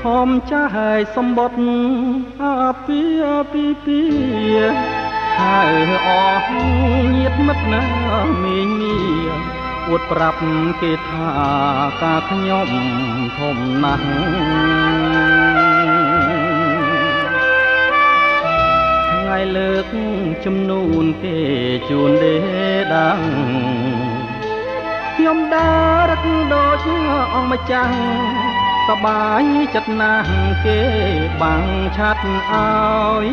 ធំចាស់ហើយសម្បត្តិអាពីហើយអស់ញាតិមិត្តណាមីងមីអួតប្រាប់គេថាការខ្ញុំធំណាស់ថ្ងៃលើកចំនួនគេជួនដេដាំងខ្ញុំដើររឹកដូចអង្គម្ចាស់សបាយចិត្តណាស់គេបាំងឆាត់ឲ្យ